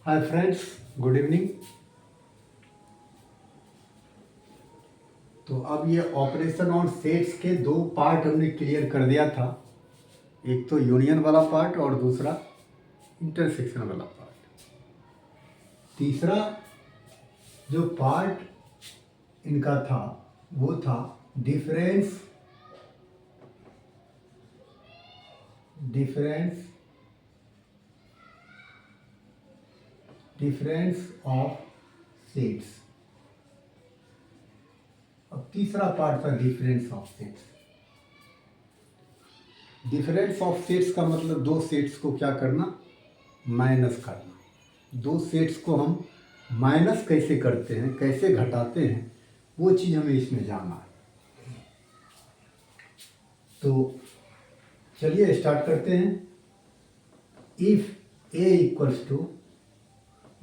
Hi friends, good evening. तो अब ये ऑपरेशन ऑन सेट्स के दो पार्ट हमने क्लियर कर दिया था। एक तो यूनियन वाला पार्ट और दूसरा इंटरसेक्शन वाला पार्ट। तीसरा जो पार्ट इनका था वो था डिफरेंस ऑफ सेट्स। अब तीसरा पार्ट था difference of sets. Difference of sets का मतलब दो सेट्स को क्या करना, माइनस करना। दो सेट्स को हम माइनस कैसे करते हैं, कैसे घटाते हैं, वो चीज़ हमें इसमें जानना है। तो चलिए स्टार्ट करते हैं। If a equals to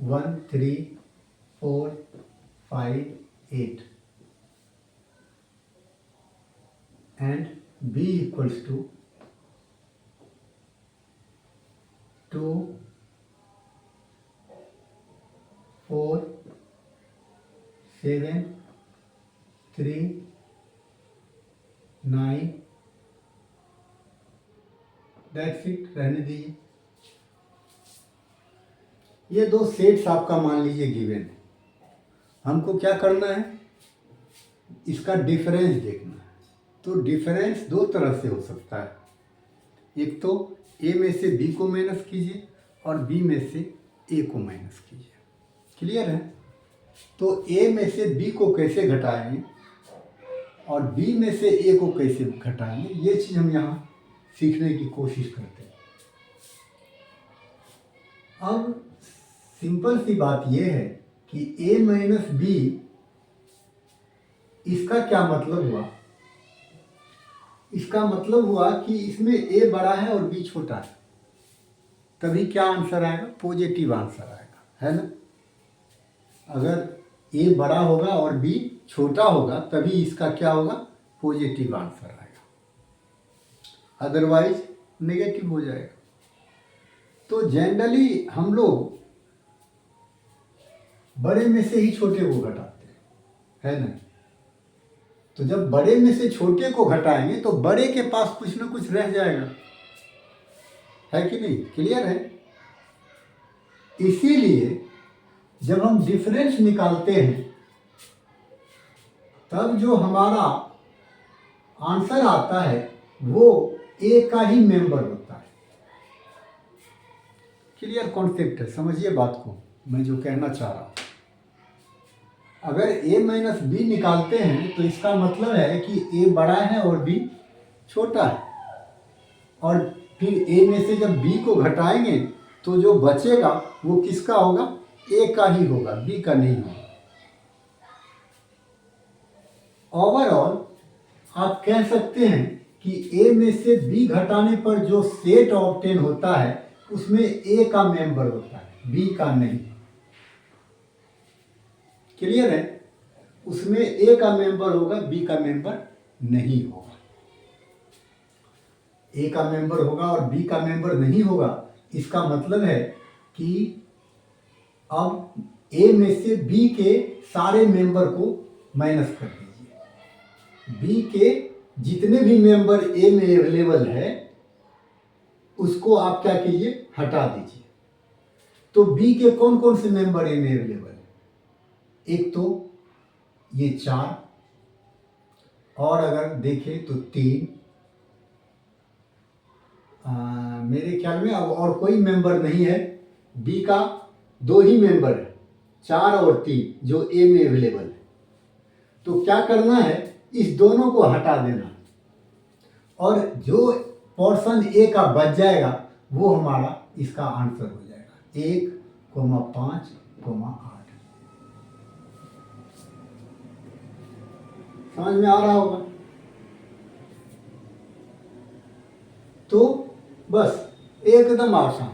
1 3 4 5 8 and b equals to 2 4 7 3 9, that's it, रहने दीजिए। ये दो सेट्स आपका मान लीजिए गिवन है। हमको क्या करना है, इसका डिफरेंस देखना है। तो डिफरेंस दो तरह से हो सकता है। एक तो ए में से बी को माइनस कीजिए और बी में से ए को माइनस कीजिए। क्लियर है? तो ए में से बी को कैसे घटाएंगे और बी में से ए को कैसे घटाएंगे, ये चीज़ हम यहाँ सीखने की कोशिश करते हैं। अब सिंपल सी बात यह है कि a माइनस बी, इसका क्या मतलब हुआ? इसका मतलब हुआ कि इसमें a बड़ा है और b छोटा है, तभी क्या आंसर आएगा? पॉजिटिव आंसर आएगा, है ना? अगर a बड़ा होगा और b छोटा होगा तभी इसका क्या होगा? पॉजिटिव आंसर आएगा, अदरवाइज नेगेटिव हो जाएगा। तो जनरली हम लोग बड़े में से ही छोटे को घटाते हैं, है ना? तो जब बड़े में से छोटे को घटाएंगे तो बड़े के पास कुछ ना कुछ रह जाएगा, है कि नहीं? क्लियर है? इसीलिए जब हम डिफरेंस निकालते हैं तब जो हमारा आंसर आता है वो ए का ही मेंबर होता है। क्लियर कॉन्सेप्ट है? समझिए बात को, मैं जो कहना चाह रहा हूँ। अगर a माइनस बी निकालते हैं तो इसका मतलब है कि a बड़ा है और b छोटा है, और फिर a में से जब b को घटाएंगे तो जो बचेगा वो किसका होगा? a का ही होगा, b का नहीं होगा। ओवरऑल आप कह सकते हैं कि a में से b घटाने पर जो सेट ऑब्टेन होता है उसमें a का मेंबर होता है, b का नहीं। क्लियर है? उसमें a का मेंबर होगा, b का मेंबर नहीं होगा। a का मेंबर होगा और b का मेंबर नहीं होगा, इसका मतलब है कि अब a में से b के सारे मेंबर को माइनस कर दीजिए। b के जितने भी मेंबर a में अवेलेबल है उसको आप क्या कीजिए? हटा दीजिए। तो b के कौन कौन से मेंबर a में अवेलेबल है? एक तो ये 4, और अगर देखें तो 3, मेरे ख्याल में अब और कोई मेंबर नहीं है। बी का 2 ही मेंबर है, 4 और 3, जो ए में अवेलेबल है। तो क्या करना है? इस दोनों को हटा देना और जो पोर्शन ए का बच जाएगा वो हमारा इसका आंसर हो जाएगा। 1, 5, 8। समझ में आ रहा होगा? तो बस एकदम आसान।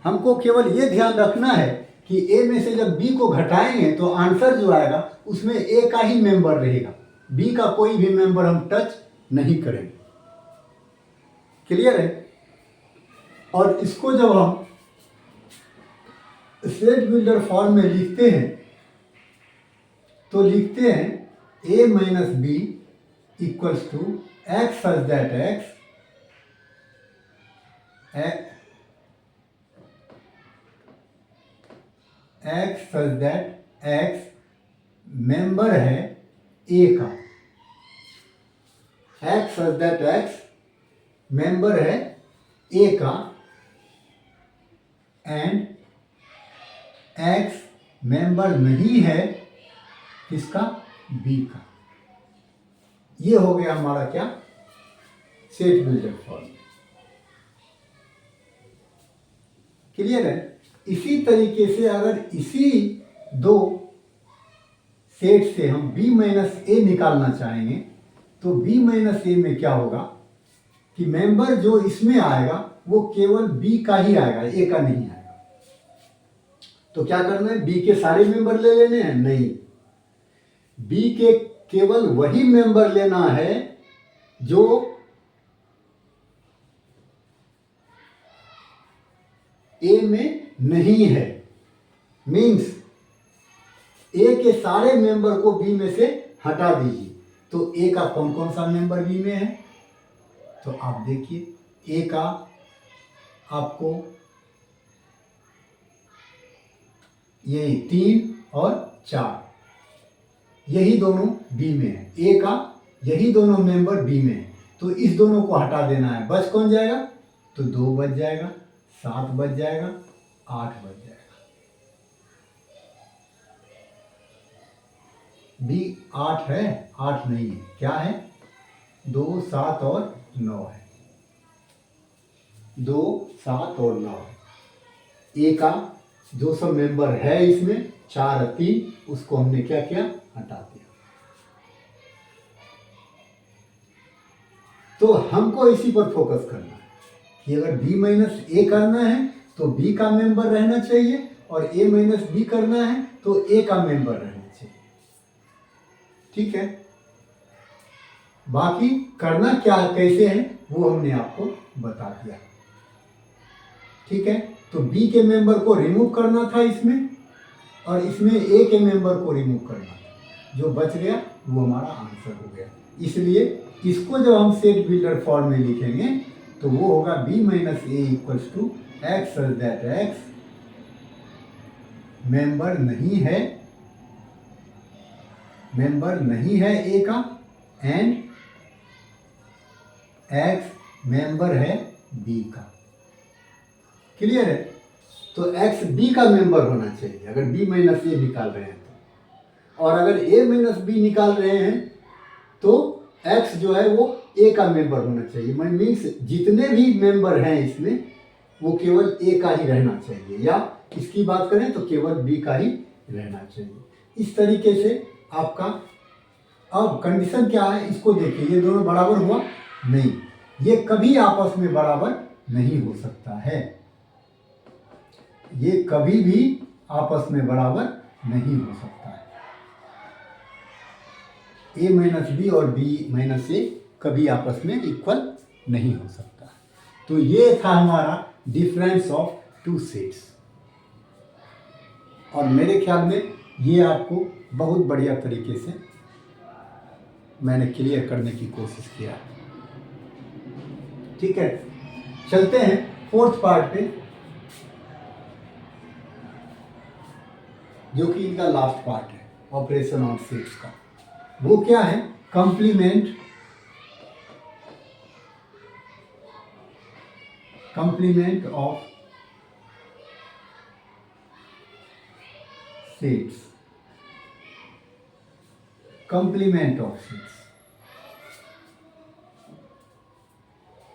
हमको केवल ये ध्यान रखना है कि ए में से जब बी को घटाएंगे तो आंसर जो आएगा उसमें ए का ही मेंबर रहेगा, बी का कोई भी मेंबर हम टच नहीं करेंगे। क्लियर है? और इसको जब हम सेट बिल्डर फॉर्म में लिखते हैं तो लिखते हैं a minus b equals to x such that x such that x member है ए का, x such that x member है ए का एंड एक्स मेंबर नहीं है किसका, बी का। ये हो गया हमारा क्या, सेट बिल्डर फॉर्म। क्लियर है। इसी तरीके से अगर इसी दो सेट से हम b माइनस ए निकालना चाहेंगे तो b माइनस ए में क्या होगा कि मेंबर जो इसमें आएगा वो केवल b का ही आएगा, a का नहीं आएगा। तो क्या करना है, b के सारे मेंबर ले लेने हैं, नहीं, b के केवल वही मेंबर लेना है जो a में नहीं है। मीन्स ए के सारे मेंबर को बी में से हटा दीजिए। तो ए का कौन कौन सा मेंबर बी में है, तो आप देखिए ए का आपको यही 3 और 4 यही दोनों बी में है, ए का यही दोनों मेंबर बी में है। तो इस दोनों को हटा देना है, बच कौन जाएगा, तो 2 बच जाएगा, 7 बच जाएगा, 8 बच जाएगा। बी 8 है, 8 नहीं है, क्या है, 2, 7 और 9 है, 2, 7 और 9 है। ए का जो सब मेंबर है इसमें 4 और 3, उसको हमने क्या किया, हटा दिया। तो हमको इसी पर फोकस करना है कि अगर b माइनस ए करना है तो b का मेंबर रहना चाहिए और a माइनस बी करना है तो a का मेंबर रहना चाहिए। ठीक है, बाकी करना क्या कैसे है वो हमने आपको बता दिया। ठीक है, तो b के मेंबर को रिमूव करना था इसमें और इसमें a के मेंबर को रिमूव करना था, जो बच गया वो हमारा आंसर हो गया। इसलिए इसको जब हम सेट बिल्डर फॉर्म में लिखेंगे तो वो होगा b minus a equals to x such that x member नहीं है ए का एंड एक्स मेंबर है बी का। क्लियर है। तो एक्स बी का मेंबर होना चाहिए अगर b माइनस ए निकाल रहे हैं तो, और अगर a माइनस बी निकाल रहे हैं तो x जो है वो a का मेंबर होना चाहिए। मीन्स जितने भी मेंबर हैं इसमें वो केवल a का ही रहना चाहिए, या इसकी बात करें तो केवल b का ही रहना चाहिए। इस तरीके से आपका, अब कंडीशन क्या है इसको देखिए, ये दोनों बराबर हुआ नहीं, ये कभी आपस में बराबर नहीं हो सकता है, ये कभी भी आपस में बराबर नहीं हो सकता है। a माइनस बी और b माइनस ए कभी आपस में इक्वल नहीं हो सकता। तो ये था हमारा डिफरेंस ऑफ टू सेट्स, और मेरे ख्याल में ये आपको बहुत बढ़िया तरीके से मैंने क्लियर करने की कोशिश किया। ठीक है, चलते हैं फोर्थ पार्ट पे, जो कि इनका लास्ट पार्ट है ऑपरेशन ऑन सेट्स का। वो क्या है, complement of sets, complement of sets.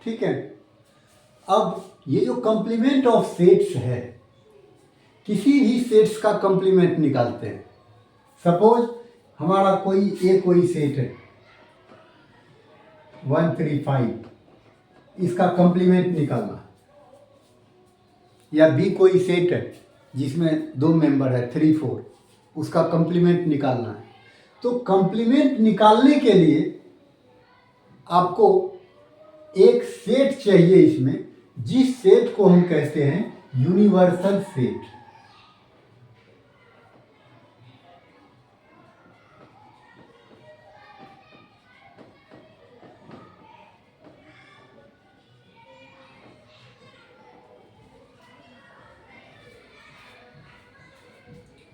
ठीक है, अब ये जो कंप्लीमेंट ऑफ सेट्स है, किसी भी सेट्स का कंप्लीमेंट निकालते हैं। सपोज हमारा कोई सेट है 1, 3, 5, इसका कंप्लीमेंट निकालना, या बी कोई सेट है जिसमें 2 मेंबर है 3, 4, उसका कंप्लीमेंट निकालना है। तो कंप्लीमेंट निकालने के लिए आपको एक सेट चाहिए इसमें, जिस सेट को हम कहते हैं यूनिवर्सल सेट।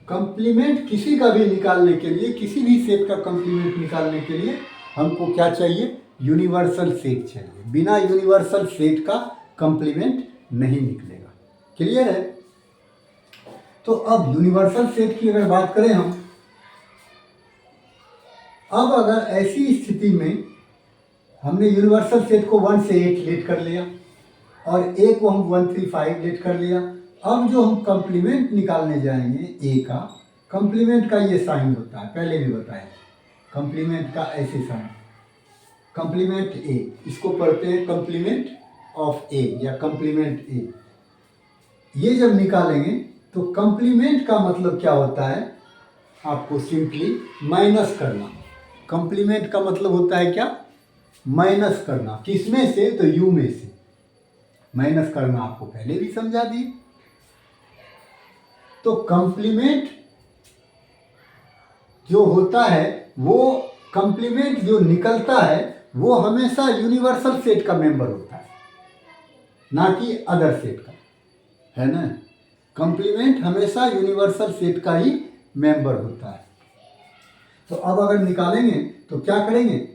कंप्लीमेंट किसी का भी निकालने के लिए, किसी भी सेट का कंप्लीमेंट निकालने के लिए हमको क्या चाहिए? यूनिवर्सल सेट चाहिए। बिना यूनिवर्सल सेट का कंप्लीमेंट नहीं निकलेगा। क्लियर है? तो अब यूनिवर्सल सेट की अगर बात करें हम, अब अगर ऐसी स्थिति में हमने यूनिवर्सल सेट को 1 से 8 लेट कर लिया और ए को हम 1 3 5 लेट कर लिया। अब जो हम कंप्लीमेंट निकालने जाएंगे ए का, कंप्लीमेंट का ये साइन होता है, पहले भी बताया कंप्लीमेंट का ऐसे साइन, कंप्लीमेंट ए, इसको पढ़ते हैं कंप्लीमेंट ऑफ ए या कंप्लीमेंट ए। ये जब निकालेंगे तो कंप्लीमेंट का मतलब क्या होता है? आपको सिंपली माइनस करना। कंप्लीमेंट का मतलब होता है क्या? माइनस करना। किसमें से? तो यू में से माइनस करना। आपको पहले भी समझा दी। तो कंप्लीमेंट जो होता है, वो कंप्लीमेंट जो निकलता है वो हमेशा यूनिवर्सल सेट का मेंबर होता है, ना कि अदर सेट का, है ना? कंप्लीमेंट हमेशा यूनिवर्सल सेट का ही मेंबर होता है। तो अब अगर निकालेंगे तो क्या करेंगे?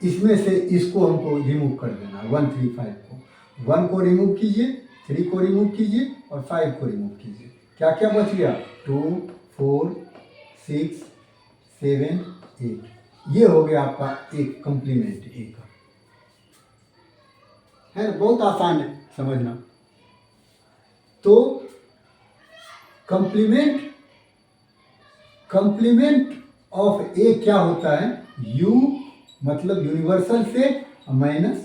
इसमें से इसको हमको रिमूव कर देना। 1 3 5 को 1 को रिमूव कीजिए, 3 को रिमूव कीजिए और 5 को रिमूव कीजिए। क्या क्या बच गया? 2 4 6 7 8। ये हो गया आपका एक कंप्लीमेंट ए का। है, बहुत आसान है समझना। तो कंप्लीमेंट ऑफ ए क्या होता है? यू मतलब यूनिवर्सल सेट माइनस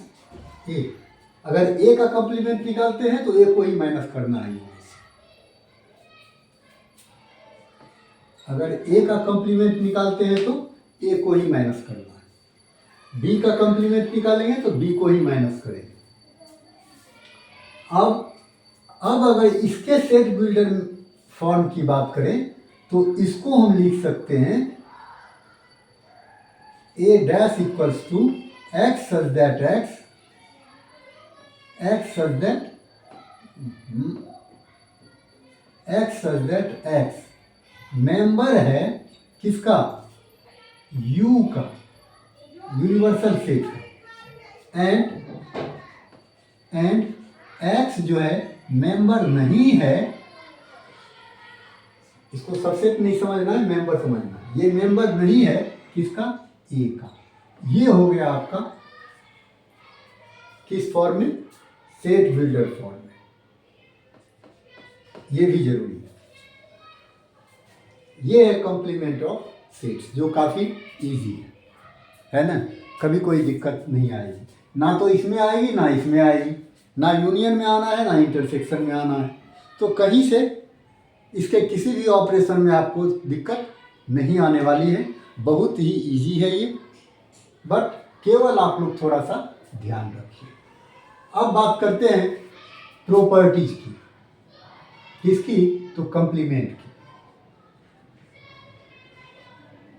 ए। अगर ए का कंप्लीमेंट निकालते हैं तो ए को ही माइनस करना है। अगर ए का कंप्लीमेंट निकालते हैं तो ए को ही माइनस करना है। बी का कंप्लीमेंट निकालेंगे तो बी को ही माइनस करेंगे। अब अगर इसके सेट बिल्डर फॉर्म की बात करें तो इसको हम लिख सकते हैं A dash equals to x such that x member है किसका? यू का, यूनिवर्सल सेट का। एंड एक्स जो है मेंबर नहीं है। इसको सबसेट नहीं समझना है, मेंबर समझना है। ये मेंबर नहीं है किसका? ए का। ये हो गया आपका किस फॉर्म में? सेट बिल्डर फॉर्म में। ये भी जरूरी है। ये है कॉम्प्लीमेंट ऑफ सेट्स, जो काफी इजी है ना? कभी कोई दिक्कत नहीं आएगी, ना तो इसमें आएगी ना इसमें आएगी, ना यूनियन में आना है ना इंटरसेक्शन में आना है। तो कहीं से इसके किसी भी ऑपरेशन में आपको दिक्कत नहीं आने वाली है। बहुत ही इजी है ये, बट केवल आप लोग थोड़ा सा ध्यान रखिए। अब बात करते हैं प्रॉपर्टीज की। किसकी? तो कंप्लीमेंट की।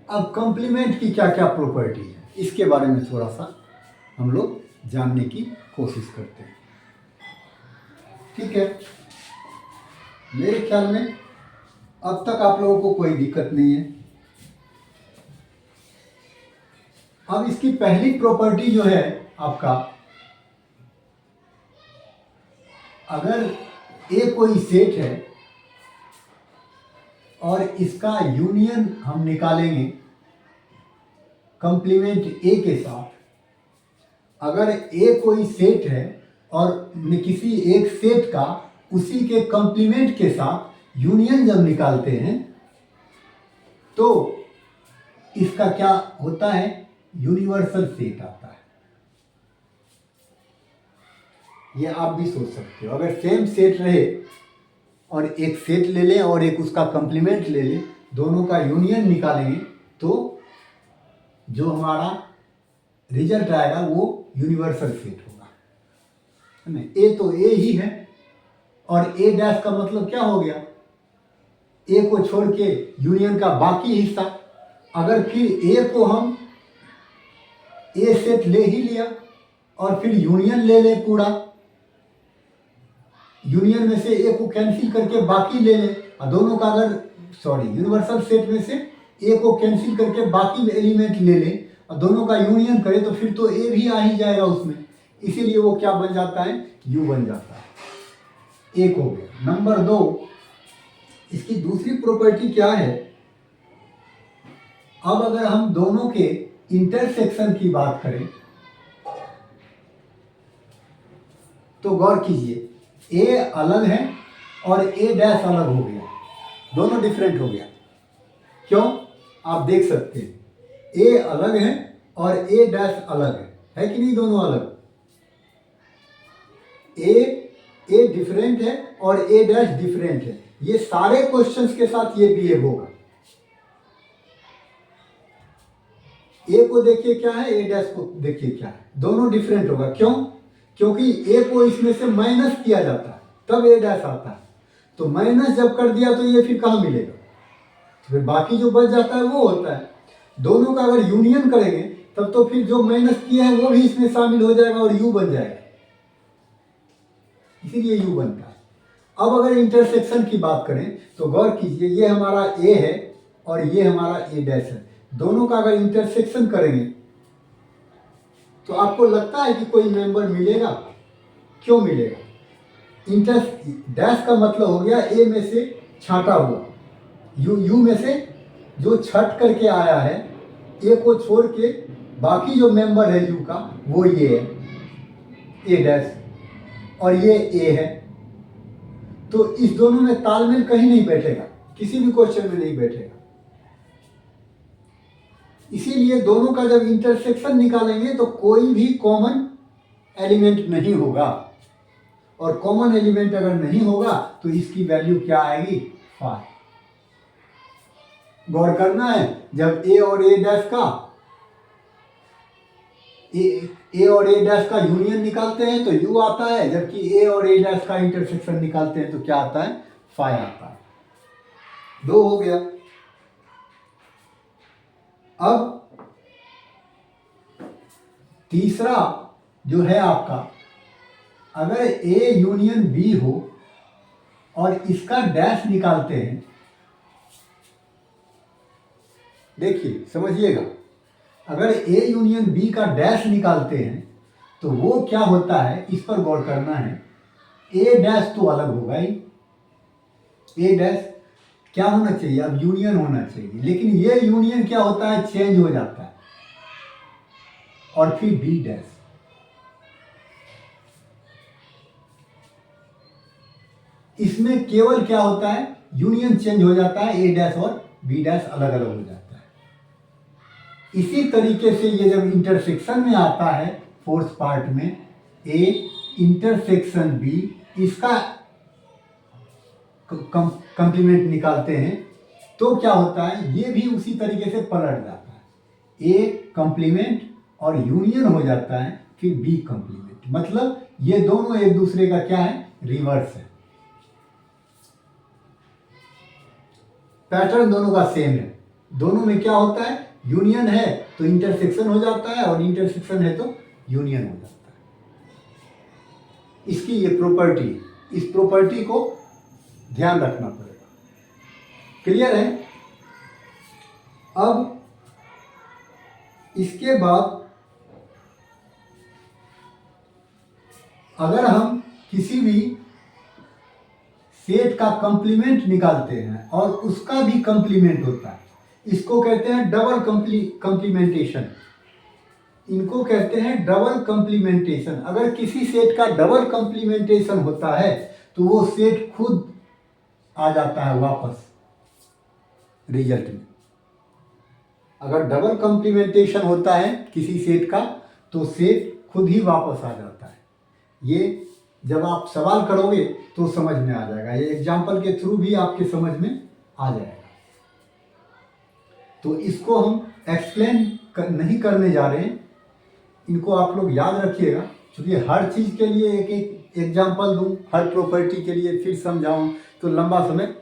अब कंप्लीमेंट की क्या क्या प्रॉपर्टी है, इसके बारे में थोड़ा सा हम लोग जानने की कोशिश करते हैं। ठीक है, मेरे ख्याल में अब तक आप लोगों को कोई दिक्कत नहीं है। अब इसकी पहली प्रॉपर्टी जो है आपका, अगर ए कोई सेट है और इसका यूनियन हम निकालेंगे कंप्लीमेंट ए के साथ। अगर ए कोई सेट है और किसी एक सेट का उसी के कंप्लीमेंट के साथ यूनियन जब निकालते हैं तो इसका क्या होता है? यूनिवर्सल सेट आता है। ये आप भी सोच सकते हो। अगर सेम सेट रहे और एक सेट ले लें और एक उसका कंप्लीमेंट ले लें, दोनों का यूनियन निकालेंगे तो जो हमारा रिजल्ट आएगा वो यूनिवर्सल सेट होगा, है ना? ए तो ए ही है और ए डैश का मतलब क्या हो गया? ए को छोड़ के यूनियन का बाकी हिस्सा। अगर फिर ए को हम ए सेट ले ही लिया और फिर यूनियन ले ले पूरा, यूनियन में से ए को कैंसिल करके बाकी ले लें, और दोनों का अगर यूनिवर्सल सेट में से ए को कैंसिल करके बाकी एलिमेंट ले लें और दोनों का यूनियन करें तो फिर तो ए भी आ ही जाएगा उसमें, इसीलिए वो क्या बन जाता है, यू बन जाता है। एक हो गया। नंबर 2, इसकी दूसरी प्रॉपर्टी क्या है, अब अगर हम दोनों के इंटरसेक्शन की बात करें तो गौर कीजिए, ए अलग है और ए डैश अलग हो गया, दोनों डिफरेंट हो गया। क्यों? आप देख सकते हैं ए अलग है और ए डैश अलग है कि नहीं, दोनों अलग। ए डिफरेंट है और ए डैश डिफरेंट है, ये सारे क्वेश्चंस के साथ ये बिहेव होगा। ए को देखिए क्या है, ए डैश को देखिए क्या है, दोनों डिफरेंट होगा। क्यों? क्योंकि ए को इसमें से माइनस किया जाता है तब ए डैश आता है, तो माइनस जब कर दिया तो ये फिर कहाँ मिलेगा, तो फिर बाकी जो बच जाता है वो होता है। दोनों का अगर यूनियन करेंगे तब तो फिर जो माइनस किया है वो भी इसमें शामिल हो जाएगा और यू बन जाएगा, इसीलिए यू बनता है। अब अगर इंटरसेक्शन की बात करें तो गौर कीजिए, ये हमारा ए है और ये हमारा ए डैश है, दोनों का अगर इंटरसेक्शन करेंगे तो आपको लगता है कि कोई मेंबर मिलेगा? क्यों मिलेगा? डैश का मतलब हो गया ए में से छाटा हुआ, यू में से जो छट करके आया है, ए को छोड़ के बाकी जो मेंबर है यू का वो ये है, ए डैश, और ये ए है, तो इस दोनों में तालमेल कहीं नहीं बैठेगा, किसी भी क्वेश्चन में नहीं बैठेगा। इसीलिए दोनों का जब इंटरसेक्शन निकालेंगे तो कोई भी कॉमन एलिमेंट नहीं होगा, और कॉमन एलिमेंट अगर नहीं होगा तो इसकी वैल्यू क्या आएगी, 5। गौर करना है, जब ए और ए डैश का ए और ए डैश का यूनियन निकालते हैं तो यू आता है, जबकि ए और ए डैश का इंटरसेक्शन निकालते हैं तो क्या आता है, 5 आता है। 2 हो गया। अब तीसरा जो है आपका, अगर ए यूनियन बी हो और इसका डैश निकालते हैं, देखिए समझिएगा, अगर ए यूनियन बी का डैश निकालते हैं तो वो क्या होता है, इस पर गौर करना है। ए डैश तो अलग होगा ही, ए डैश क्या होना चाहिए, अब यूनियन होना चाहिए, लेकिन ये यूनियन क्या होता है, चेंज हो जाता है, और फिर बी डैश, इसमें केवल क्या होता है, यूनियन चेंज हो जाता है, ए डैश और बी डैश अलग अलग हो जाता है। इसी तरीके से ये जब इंटरसेक्शन में आता है, फोर्थ पार्ट में, ए इंटरसेक्शन बी, इसका कंप्लीमेंट निकालते हैं तो क्या होता है, ये भी उसी तरीके से पलट जाता है, ए कंप्लीमेंट और यूनियन हो जाता है, फिर बी कंप्लीमेंट, मतलब ये दोनों एक दूसरे का क्या है, रिवर्स है। पैटर्न दोनों का सेम है, दोनों में क्या होता है, यूनियन है तो इंटरसेक्शन हो जाता है, और इंटरसेक्शन है तो यूनियन हो जाता है। इसकी ये प्रॉपर्टी, इस प्रॉपर्टी को ध्यान रखना पड़ेगा। क्लियर है? अब इसके बाद अगर हम किसी भी सेट का कंप्लीमेंट निकालते हैं और उसका भी कंप्लीमेंट होता है, इसको कहते हैं डबल कंप्लीमेंटेशन, इनको कहते हैं डबल कंप्लीमेंटेशन। अगर किसी सेट का डबल कंप्लीमेंटेशन होता है तो वो सेट खुद आ जाता है वापस रिजल्ट में। अगर डबल कंप्लीमेंटेशन होता है किसी सेट का तो सेट खुद ही वापस आ जाता है। ये जब आप सवाल करोगे तो समझ में आ जाएगा, ये एग्जाम्पल के थ्रू भी आपके समझ में आ जाएगा। तो इसको हम एक्सप्लेन नहीं करने जा रहे हैं, इनको आप लोग याद रखिएगा, क्योंकि हर चीज़ के लिए एक एक एग्जाम्पल दूँ, हर प्रॉपर्टी के लिए फिर समझाऊँ तो लंबा समय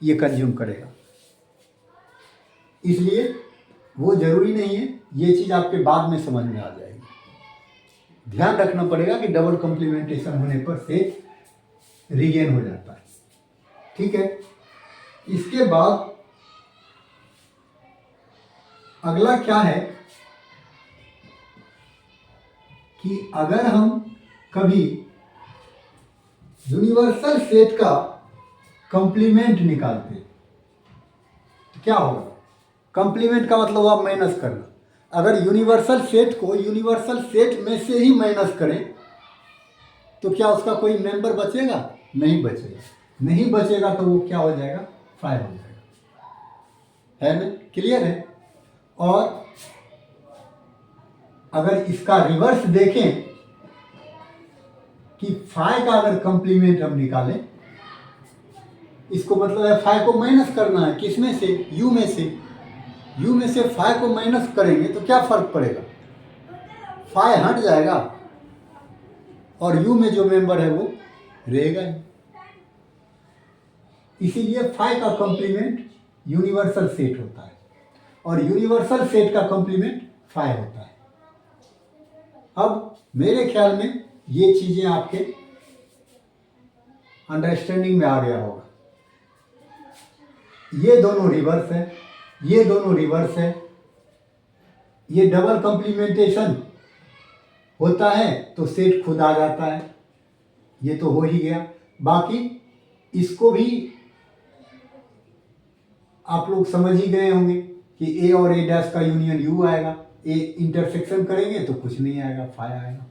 ये कंज्यूम करेगा, इसलिए वो ज़रूरी नहीं है, ये चीज़ आपके बाद में समझ में आ जाएगी। ध्यान रखना पड़ेगा कि डबल कॉम्प्लीमेंटेशन होने पर से रीगेन हो जाता है। ठीक है, इसके बाद अगला क्या है कि अगर हम कभी यूनिवर्सल सेट का कंप्लीमेंट निकालते तो क्या होगा। कंप्लीमेंट का मतलब आप माइनस करना। अगर यूनिवर्सल सेट को यूनिवर्सल सेट में से ही माइनस करें तो क्या उसका कोई मेंबर बचेगा? नहीं बचेगा। नहीं बचेगा तो वो क्या हो जाएगा? 5 हो जाएगा। है ना? क्लियर है। और अगर इसका रिवर्स देखें कि 5 का अगर कंप्लीमेंट हम निकालें, इसको मतलब है 5 को माइनस करना है। किसमें से? u में से। u में से 5 को माइनस करेंगे तो क्या फर्क पड़ेगा? 5 हट जाएगा और u में जो मेंबर है वो रहेगा ही। इसीलिए 5 का कंप्लीमेंट यूनिवर्सल सेट होता है और यूनिवर्सल सेट का कंप्लीमेंट 5 होता है। अब मेरे ख्याल में ये चीजें आपके अंडरस्टैंडिंग में आ गया होगा। ये दोनों रिवर्स है, ये दोनों रिवर्स है। ये डबल कंप्लीमेंटेशन होता है तो सेट खुद आ जाता है। ये तो हो ही गया। बाकी इसको भी आप लोग समझ ही गए होंगे कि ए और ए डैश का यूनियन यू आएगा। ए इंटरसेक्शन करेंगे तो कुछ नहीं आएगा, 5 आएगा।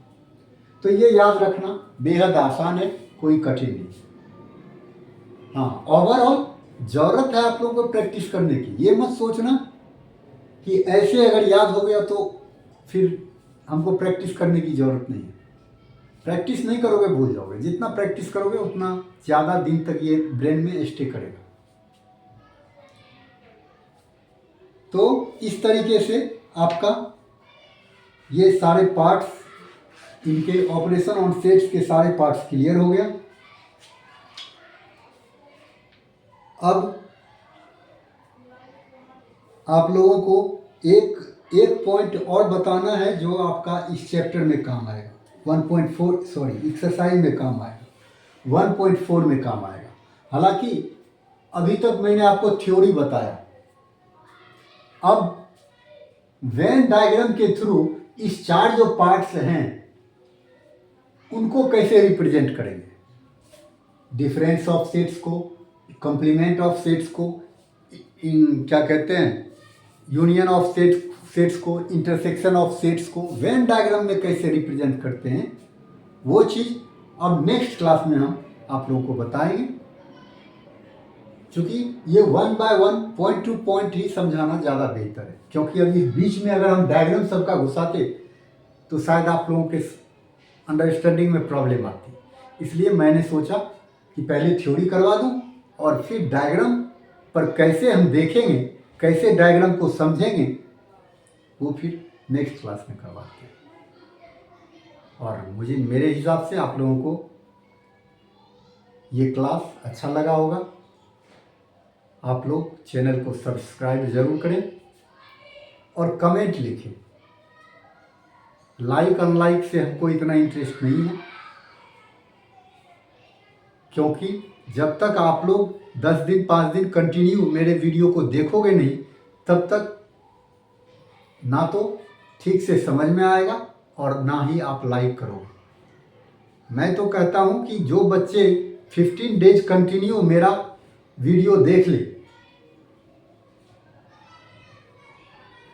तो ये याद रखना बेहद आसान है, कोई कठिन नहीं। हाँ, ओवरऑल जरूरत है आप लोगों को प्रैक्टिस करने की। ये मत सोचना कि ऐसे अगर याद हो गया तो फिर हमको प्रैक्टिस करने की जरूरत नहीं है। प्रैक्टिस नहीं करोगे भूल जाओगे। जितना प्रैक्टिस करोगे उतना ज़्यादा दिन तक ये ब्रेन में स्टे करेगा। तो इस तरीके से आपका ये सारे पार्ट्स, इनके ऑपरेशन ऑन सेट्स के सारे पार्ट्स क्लियर हो गया। अब आप लोगों को एक पॉइंट और बताना है जो आपका इस चैप्टर में काम आएगा। 1.4 सॉरी एक्सरसाइज में काम आएगा, 1.4 में काम आएगा। हालांकि अभी तक मैंने आपको थ्योरी बताया। अब वेन डायग्राम के थ्रू इस चार जो पार्ट्स हैं उनको कैसे रिप्रेजेंट करेंगे। डिफरेंस ऑफ सेट्स को, कंप्लीमेंट ऑफ सेट्स को, क्या कहते हैं, यूनियन ऑफ सेट्स को, इंटरसेक्शन ऑफ सेट्स को वेन डायग्राम में कैसे रिप्रेजेंट करते हैं, वो चीज़ अब नेक्स्ट क्लास में हम आप लोगों को बताएंगे। क्योंकि ये 1 by 1 पॉइंट टू पॉइंट ही समझाना ज़्यादा बेहतर है। क्योंकि अभी बीच में अगर हम डायग्राम सबका घुसाते तो शायद आप लोगों के अंडरस्टैंडिंग में प्रॉब्लम आती। इसलिए मैंने सोचा कि पहले थ्योरी करवा दूं और फिर डायग्राम पर कैसे हम देखेंगे, कैसे डायग्राम को समझेंगे, वो फिर नेक्स्ट क्लास में करवाते हैं। और मेरे हिसाब से आप लोगों को ये क्लास अच्छा लगा होगा। आप लोग चैनल को सब्सक्राइब जरूर करें और कमेंट लिखें। लाइक अनलाइक से हमको इतना इंटरेस्ट नहीं है, क्योंकि जब तक आप लोग 10 दिन 5 दिन कंटिन्यू मेरे वीडियो को देखोगे नहीं, तब तक ना तो ठीक से समझ में आएगा और ना ही आप लाइक करोगे। मैं तो कहता हूं कि जो बच्चे 15 डेज कंटिन्यू मेरा वीडियो देख ले,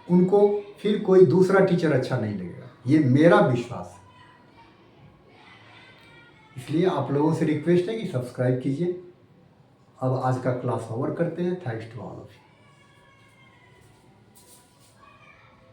उनको फिर कोई दूसरा टीचर अच्छा नहीं लगेगा। ये मेरा विश्वास है। इसलिए आप लोगों से रिक्वेस्ट है कि सब्सक्राइब कीजिए। अब आज का क्लास ओवर करते हैं। Thanks to all of you.